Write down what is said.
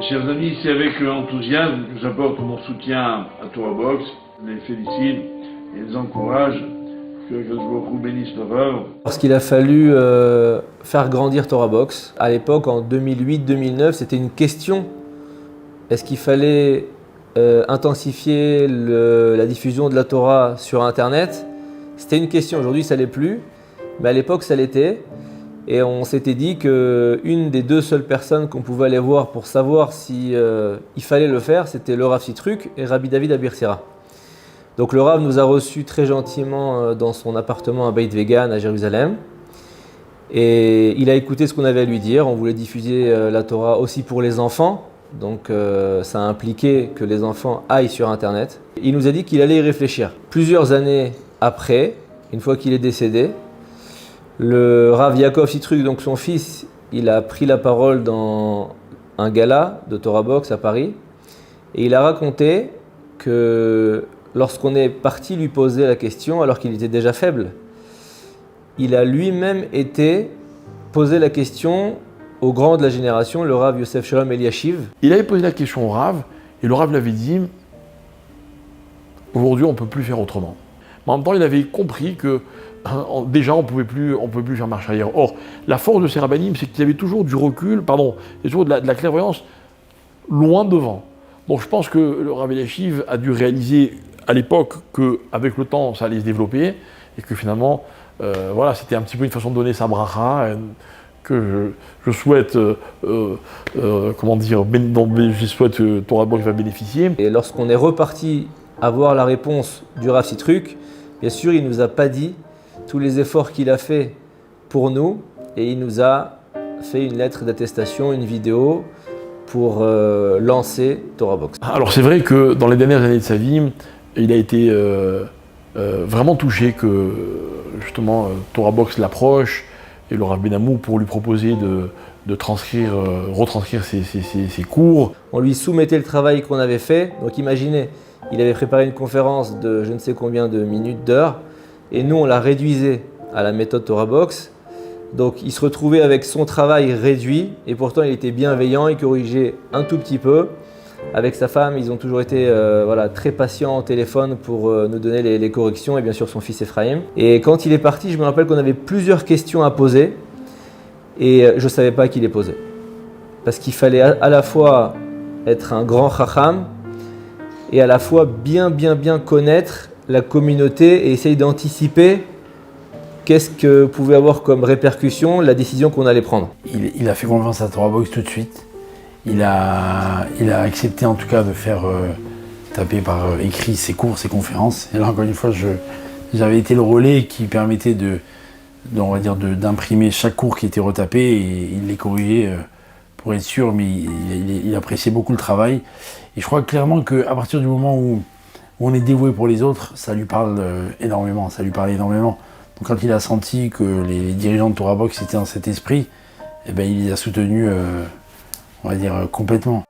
Mes chers amis, c'est avec enthousiasme que j'apporte mon soutien à TorahBox, les félicite et les encourage, que Baruch bénisse leur œuvre. Lorsqu'il a fallu faire grandir TorahBox, à l'époque en 2008-2009, c'était une question. Est-ce qu'il fallait intensifier la diffusion de la Torah sur Internet? C'était une question, aujourd'hui ça ne l'est plus, mais à l'époque ça l'était. Et on s'était dit qu'une des deux seules personnes qu'on pouvait aller voir pour savoir si il fallait le faire, c'était le Rav Sitruk et Rabbi David Abirsira. Donc le Rav nous a reçus très gentiment dans son appartement à Beit Vegan à Jérusalem. Et il a écouté ce qu'on avait à lui dire. On voulait diffuser la Torah aussi pour les enfants. Donc ça a impliqué que les enfants aillent sur Internet. Il nous a dit qu'il allait y réfléchir. Plusieurs années après, une fois qu'il est décédé, le Rav Yaakov Sitruk, donc son fils, il a pris la parole dans un gala de TorahBox à Paris. Et il a raconté que lorsqu'on est parti lui poser la question, alors qu'il était déjà faible, il a lui-même été posé la question au grand de la génération, le Rav Yosef Shalom Eliashiv. Il avait posé la question au Rav, et le Rav l'avait dit « Aujourd'hui, on ne peut plus faire autrement ». Mais en même temps, il avait compris que déjà, on ne pouvait plus faire marche arrière. Or, la force de ces rabbinim, c'est qu'ils avaient toujours du recul, et toujours de la clairvoyance loin devant. Donc je pense que le Rav Eliashiv a dû réaliser à l'époque qu'avec le temps, ça allait se développer, et que finalement, voilà, c'était un petit peu une façon de donner sa bracha, que je souhaite, je souhaite TorahBox va bénéficier. Et lorsqu'on est reparti avoir la réponse du Rav Sitruk, bien sûr, il ne nous a pas dit tous les efforts qu'il a fait pour nous, et il nous a fait une lettre d'attestation, une vidéo pour lancer TorahBox. Alors c'est vrai que dans les dernières années de sa vie, il a été vraiment touché que justement TorahBox l'approche et le Rav Ben Amou pour lui proposer de retranscrire ses cours. On lui soumettait le travail qu'on avait fait, donc imaginez, il avait préparé une conférence de je ne sais combien de minutes, d'heures, et nous on la réduisait à la méthode TorahBox. Donc il se retrouvait avec son travail réduit, et pourtant il était bienveillant, il corrigeait un tout petit peu. Avec sa femme, ils ont toujours été très patients au téléphone pour nous donner les corrections, et bien sûr son fils Ephraim. Et quand il est parti, je me rappelle qu'on avait plusieurs questions à poser, et je ne savais pas qui les poser. Parce qu'il fallait à la fois être un grand chacham, et à la fois bien connaître la communauté et essayer d'anticiper qu'est-ce que pouvait avoir comme répercussion la décision qu'on allait prendre. Il a fait confiance à TorahBox tout de suite. Il a accepté en tout cas de faire taper par écrit ses cours, ses conférences. Et là encore une fois, j'avais été le relais qui permettait d'imprimer chaque cours qui était retapé, et il les corrigeait pour être sûr, mais il appréciait beaucoup le travail. Et je crois clairement qu'à partir du moment où on est dévoué pour les autres, ça lui parle énormément, ça lui parlait énormément. Donc quand il a senti que les dirigeants de TorahBox étaient dans cet esprit, eh ben, il les a soutenus, on va dire, complètement.